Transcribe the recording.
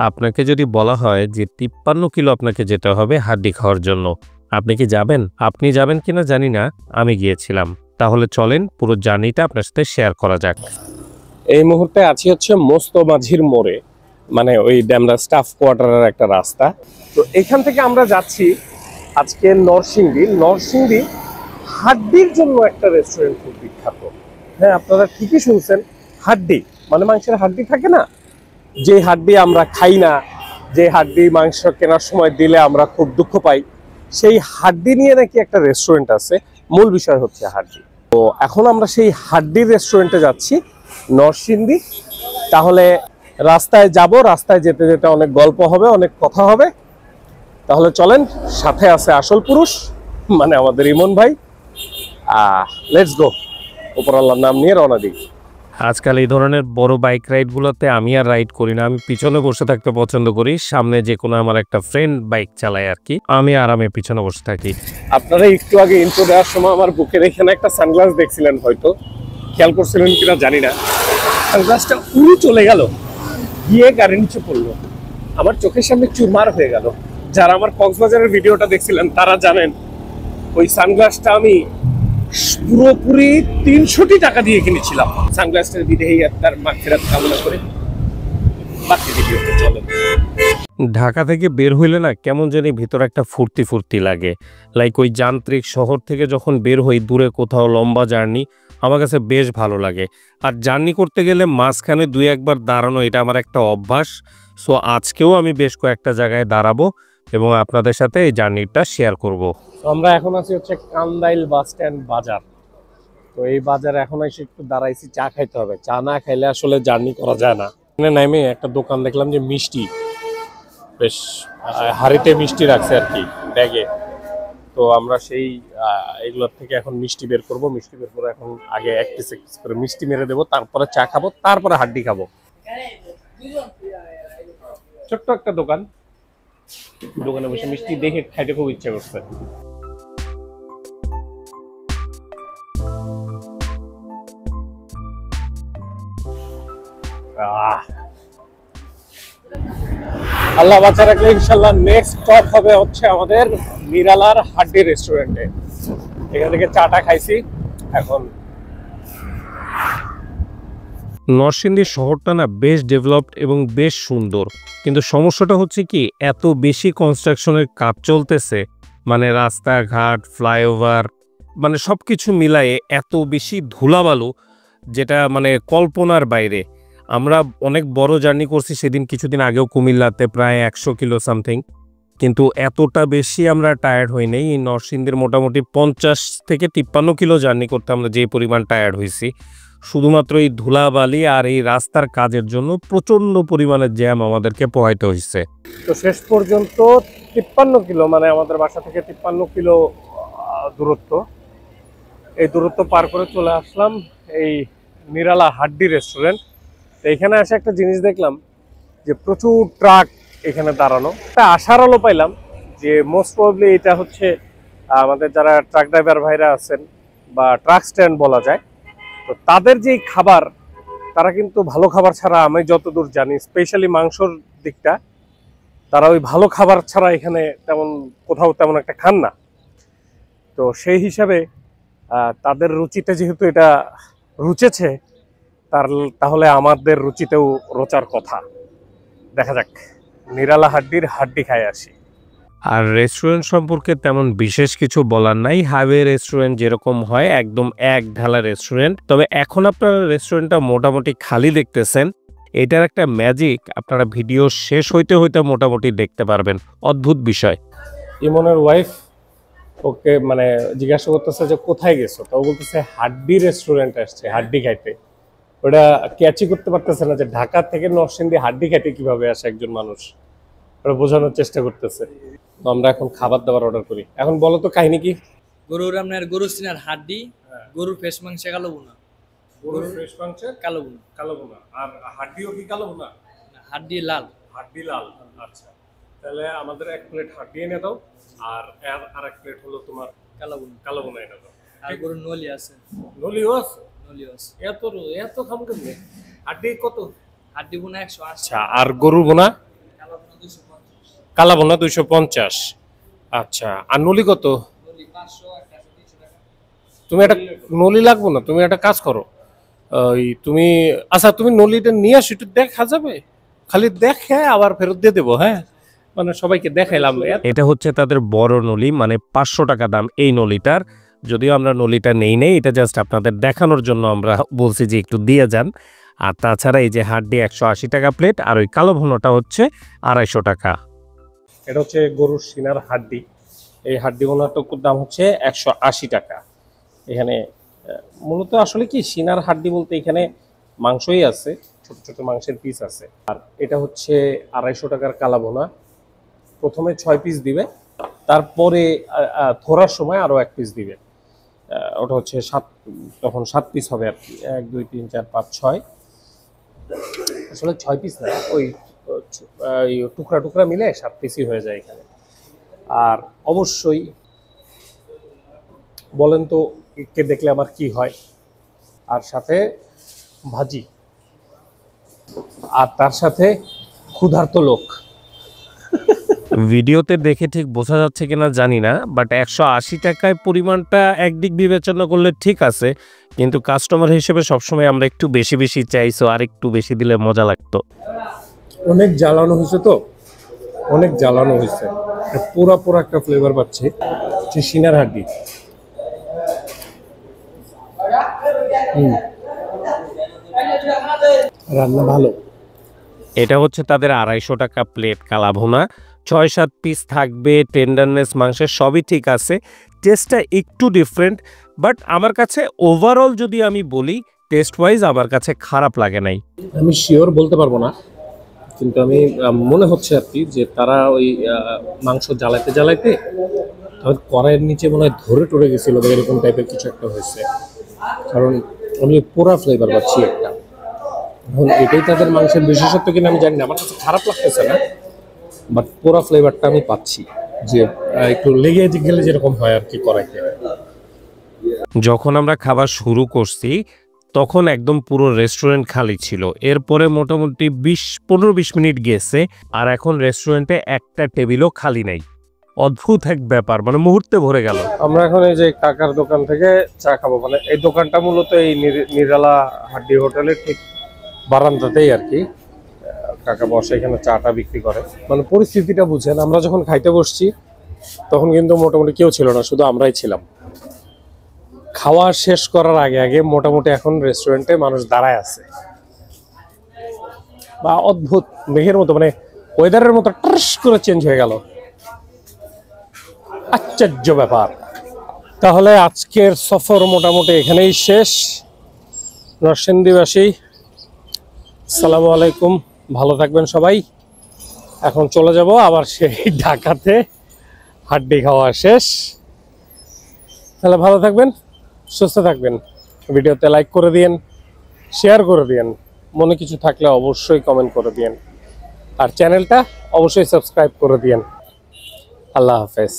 আপনাকে যদি বলা হয় যে ৫৩ কিলো আপনাকে যেতে হবে হাড্ডি খাওয়ার জন্য, আপনি কি যাবেন? আপনি যাবেন কিনা জানি না, আমি গিয়েছিলাম। তাহলে চলেন পুরো জার্নিটা আপনার সাথে শেয়ার করা যাক। এই মুহূর্তে আছি হচ্ছে মোস্তমাঝির মোড়ে, মানে ওই ড্যামরা স্টাফ কোয়ার্টারের একটা রাস্তা। তো এখান থেকে আমরা যাচ্ছি আজকে নরসিংদী হাড্ডির জন্য একটা রেস্টুরেন্ট খুব বিখ্যাত। হ্যাঁ, আপনারা ঠিকই শুনছেন, হাড্ডি মানে মাংসের হাড্ডি থাকে না, যে হাড্ডি আমরা খাই না, যে হাড্ডি মাংস কেনার সময় দিলে আমরা খুব দুঃখ পাই, সেই হাড্ডি নিয়ে নাকি একটা রেস্টুরেন্ট আছে। মূল বিষয় হচ্ছে হাড্ডি। তো এখন আমরা সেই হাড্ডির রেস্টুরেন্টে যাচ্ছি নরসিংদী। তাহলে রাস্তায় যাব, রাস্তায় যেতে যেতে অনেক গল্প হবে, অনেক কথা হবে। তাহলে চলেন, সাথে আছে আসল পুরুষ মানে আমাদের ইমন ভাই। লেটস গো, উপরআল্লাহর নাম নিয়ে রওনা দিই। আজকাল এই ধরনের বড় বাইক রাইডগুলোতে আমি আর রাইড করি না, আমি পিছনে বসে থাকতে পছন্দ করি। সামনে যে কোনো আমার একটা ফ্রেন্ড বাইক চালায় আর কি, আমি আরামে পিছনে বসে থাকি। আপনারা একটু আগে ইন্ট্রো দেওয়ার সময় আমার বুকের এখানে একটা সানগ্লাস দেখছিলেন, হয়তো খেয়াল করছিলেন কিনা জানি না। সানগ্লাসটা উড়ে চলে গেল, গিয়ে গাড়ির নিচে পড়লো, আমার চোখের সামনে চুরমার হয়ে গেল। যারা আমার কক্সবাজারের ভিডিওটা দেখছিলেন তারা জানেন ওই সানগ্লাসটা আমি পুরোপুরি ৩০০ টাকা দিয়ে কিনেছিলাম। সানগ্লাসটার বিদেহী তার মাগফিরাত কামনা করে বাকি ভিডিওতে চলেন। ঢাকা থেকে বের হইলে না কেমন জানি ভিতরে একটা ফুর্তি ফুর্তি লাগে। লাইক ওই যান্ত্রিক শহর থেকে যখন বের হই দূরে কোথাও লম্বা জার্নি, আমার কাছে বেশ ভালো লাগে। আর জার্নি করতে গেলে মাঝখানে ২-১ বার দাঁড়ানো, এটা আমার একটা অভ্যাস। সো আজকেও আমি বেশ কয়েকটা জায়গায় দাঁড়াবো এবং আপনাদের সাথে এই জার্নিটা শেয়ার করব। আমরা এখন আছি হচ্ছে কান্দাইল বাস স্ট্যান্ড বাজার। তো এই বাজারে এখন এসে একটু দাঁড়াইছি, চা খাইতে হবে। চা না খাইলে আসলে জার্নি করা যায় না। এখানে নামে একটা দোকান দেখলাম যে মিষ্টি, বেশ হাড়িতে মিষ্টি রাখছে আর কি, ব্যাগে। তো আমরা সেই এগুলোর থেকে এখন মিষ্টি বের করব। মিষ্টি বের করে এখন আগে এক পিস করে মিষ্টি মেরে দেবো, তারপরে চা খাবো, তারপরে হাড্ডি খাবো। ছোট্ট একটা দোকান, দোকানে বসে মিষ্টি দেখে খাইতে খুব ইচ্ছা করছে। আল্লাহ বাঁচা রাখলে ইনশাল্লাহ নেক্সট স্টপ হবে হচ্ছে আমাদের নিরালার হাড্ডি রেস্টুরেন্টে। এখান থেকে চাটা খাইছি। এখন নরসিংদী শহরটা না বেশ ডেভেলপড এবং বেশ সুন্দর, কিন্তু সমস্যাটা হচ্ছে কি এত বেশি কনস্ট্রাকশনের কাজ চলতেছে, মানে রাস্তাঘাট, ফ্লাইওভার, মানে সব কিছু মিলায়ে এত বেশি ধুলাবালু, যেটা মানে কল্পনার বাইরে। আমরা অনেক বড় জার্নি করছি সেদিন, কিছুদিন আগেও কুমিল্লাতে প্রায় ১০০ কিলো সামথিং, কিন্তু এতটা বেশি আমরা টায়ার্ড হই নাই। এই নরসিংদীর মোটামুটি ৫০ থেকে ৫৩ কিলো জার্নি করতে আমরা যে পরিমাণ টায়ার্ড হয়েছি, শুধুমাত্র এই ধুলাবালি আর এই রাস্তার কাজের জন্য প্রচণ্ড পরিমাণে জ্যাম আমাদেরকে পোহাইতে হয়েছে। তো শেষ পর্যন্ত ৫৩ কিলো, মানে আমাদের বাসা থেকে ৫৩ কিলো দূরত্ব, এই দূরত্ব পার করে চলে আসলাম এই নিরালা হাড্ডি রেস্টুরেন্ট। এখানে এসে একটা জিনিস দেখলাম যে প্রচুর ট্রাক এখানে দাঁড়ানো। একটা আশার আলো পাইলাম যে মোস্ট প্রবাবলি এটা হচ্ছে আমাদের যারা ট্রাক ড্রাইভার ভাইরা আছেন বা ট্রাক স্ট্যান্ড বলা যায়, তো তাদের যেই খাবার, তারা কিন্তু ভালো খাবার ছাড়া, আমি যতদূর জানি স্পেশালি মাংসর দিকটা, তারা ওই ভালো খাবার ছাড়া এখানে তেমন কোথাও তেমন একটা খান না। তো সেই হিসাবে তাদের রুচিতে যেহেতু এটা রুচেছে, তাহলে আমাদের রুচিতেও রোচার কথা। দেখা যাক, নিরালা হাড্ডির হাড্ডি খাই আসি। আর রেস্টুরেন্ট সম্পর্কে তেমন বিশেষ কিছু বলার নাই। হাইওয়ে রেস্টুরেন্ট যেরকম হয়, একদম এক ঢালা রেস্টুরেন্ট। তবে এখন আপনারা রেস্টুরেন্টটা মোটামুটি খালি দেখতেছেন, এটার একটা ম্যাজিক আপনারা ভিডিও শেষ হইতে হইতে মোটামুটি দেখতে পারবেন। অদ্ভুত বিষয়। ইমনের ওয়াইফ ওকে মানে জিজ্ঞাসা করতেছে যে কোথায় গেছো, তো ও বলতেছে হাড্ডি রেস্টুরেন্ট আসছে হাড্ডি খাইতে। ওটা ক্যাচই করতে পারতেছে না যে ঢাকা থেকে নরসিংদী হাড্ডি খাইতে কিভাবে আসে একজন মানুষ, ওটা বোঝানোর চেষ্টা করতেছে। তো আমরা এখন খাবার দাবার অর্ডার করি। এখন বলো তো কাহিনী কি? গরুর আপনার গরু সিনার হাড্ডি, গরুর ফ্রেশ মাংস কালো বোনা, গরুর ফ্রেশ মাংস কালো বোনা, কালো বোনা, আর হাড্ডিও কি কালো বোনা? হাড্ডি লাল। হাড্ডি লাল, আচ্ছা। তাহলে আমাদের এক প্লেট হাড্ডি এনে দাও, আর আর এক প্লেট হলো তোমার কালো বোনা। কালো বোনা এনে দাও। আর গরুর নলি আছে। নলিও আছে? নলি আছে। এত খাম কেমনে? হাড্ডি কত? হাড্ডি বোনা ১৮০। আচ্ছা, আর গরুর বোনা? কালাভুনা 250। আচ্ছা, আর নলি কত? তুমি একটা নলি লাগবো না, তুমি একটা কাজ করো, ওই তুমি আচ্ছা তুমি নলিটা নিয়ে আসো, একটু দেখা যাবে, খালি দেখে আবার ফেরত দিয়ে দেবো। হ্যাঁ, মানে সবাইকে দেখাইলাম। এটা হচ্ছে তাদের বড় নলি, মানে 500 টাকা দাম এই নলিটার। যদিও আমরা নলিটা নেই, এটা জাস্ট আপনাদের দেখানোর জন্য আমরা বলছি যে একটু দিয়ে যান। আর তাছাড়া এই যে হাড্ডি 180 টাকা প্লেট, আর ওই কালো ভুনাটা হচ্ছে 250 টাকা। এটা হচ্ছে গরুর সিনার হাড্ডি। এই হাড্ডি বোনাটুকুর দাম হচ্ছে 180 টাকা। এখানে মূলত আসলে কি সিনার হাড্ডি বলতে এখানে মাংসই আছে, ছোট ছোট মাংসের পিস আছে। আর এটা হচ্ছে 250 টাকার কালাভুনা। প্রথমে 6 পিস দিবে, তারপরে থোড়ার সময় আরো 1 পিস দিবে। ওটা হচ্ছে 7, তখন 7 পিস হবে আর কি। 1 2 3 4 5 6, আসলে 6 পিস না, ওই টুকরা টুকরা মিলে 7 পিসই হয়ে যায় এখানে। আর অবশ্যই বলেন তো কে দেখলে আমার কি হয়, আর সাথে ভাজি, আর তার সাথে ক্ষুধার্ত লোক। ভিডিওতে দেখে ঠিক বোঝা যাচ্ছে কিনা জানি না, বাট 180 টাকায় পরিমাণটা একদিক বিবেচনা করলে ঠিক আছে, কিন্তু কাস্টমার হিসেবে সবসময় আমরা একটু বেশি বেশি চাইছো, আর একটু বেশি দিলে মজা লাগতো। অনেক জ্বালানো হয়েছে তো, অনেক জ্বালানো হয়েছে, পুরা পুরা একটা ফ্লেভার পাচ্ছি। সিনার হাড্ডি রান্না ভালো। এটা হচ্ছে তাদের 250 টাকা প্লেট কালাভুনা। 6-7 পিস থাকবে, টেন্ডারনেস মাংসের সবই ঠিক আছে, টেস্টটা একটু ডিফারেন্ট, বাট আমার কাছে ওভারঅল যদি আমি বলি টেস্ট ওয়াইজ আমার কাছে খারাপ লাগে নাই। আমি শিওর বলতে পারবো না, কিন্তু আমি মনে হচ্ছে আর কি যে তারা ওই মাংস জ্বালাইতে জ্বালাইতে কড়াইয়ের নিচে মনে হয় ধরে টরে গেছিল বা এরকম টাইপের কিছু একটা হয়েছে, কারণ আমি পুরা ফ্লেভার পাচ্ছি একটা। এখন এটাই তাদের মাংসের বিশেষত্ব কিনা আমি জানি না, আমার কাছে খারাপ লাগতেছে না, বাট পুরা ফ্লেভারটা আমি পাচ্ছি, যে একটু লেগে গেলে যেরকম হয় আর কি কড়াইতে। যখন আমরা খাবার শুরু করছি তখন একদম পুরো রেস্টুরেন্ট খালি ছিল, এরপরে মোটামুটি 15-20 মিনিট গেছে, আর এখন রেস্টুরেন্টে একটা টেবিলও খালি নেই। অদ্ভুত এক ব্যাপার, মানে মুহূর্তে ভরে গেল। আমরা এখন এই যে কাকার দোকান থেকে চা খাবো, মানে এই দোকানটা মূলত এই নিরালা হাড্ডি হোটেলের ঠিক বারান্দাতেই আর কি কাকা বসে, এখানে চাটা বিক্রি করে। মানে পরিস্থিতিটা বুঝেন, আমরা যখন খাইতে বসছি তখন কিন্তু মোটামুটি কেউ ছিল না, শুধু আমরাই ছিলাম। খাওয়া শেষ করার আগে আগে মোটামুটি এখন রেস্টুরেন্টে মানুষ দাঁড়ায় আছে, বা অদ্ভুত মেঘের মতো, মানে ওয়েদারের মতো ট্রাস করে চেঞ্জ হয়ে গেল। আশ্চর্য ব্যাপার। তাহলে আজকের সফর মোটামুটি এখানেই শেষ। নরসিংদীবাসী, আসসালামু আলাইকুম, ভালো থাকবেন সবাই। এখন চলে যাব আবার সেই ঢাকাতে, হাড্ডি খাওয়া শেষ। তাহলে ভালো থাকবেন, সুস্থ থাকবেন। ভিডিওতে লাইক করে দিয়েন, শেয়ার করে দিয়েন, মনে কিছু থাকলে অবশ্যই কমেন্ট করে দিয়েন, আর চ্যানেলটা অবশ্যই সাবস্ক্রাইব করে দিয়েন। আল্লাহ হাফেজ।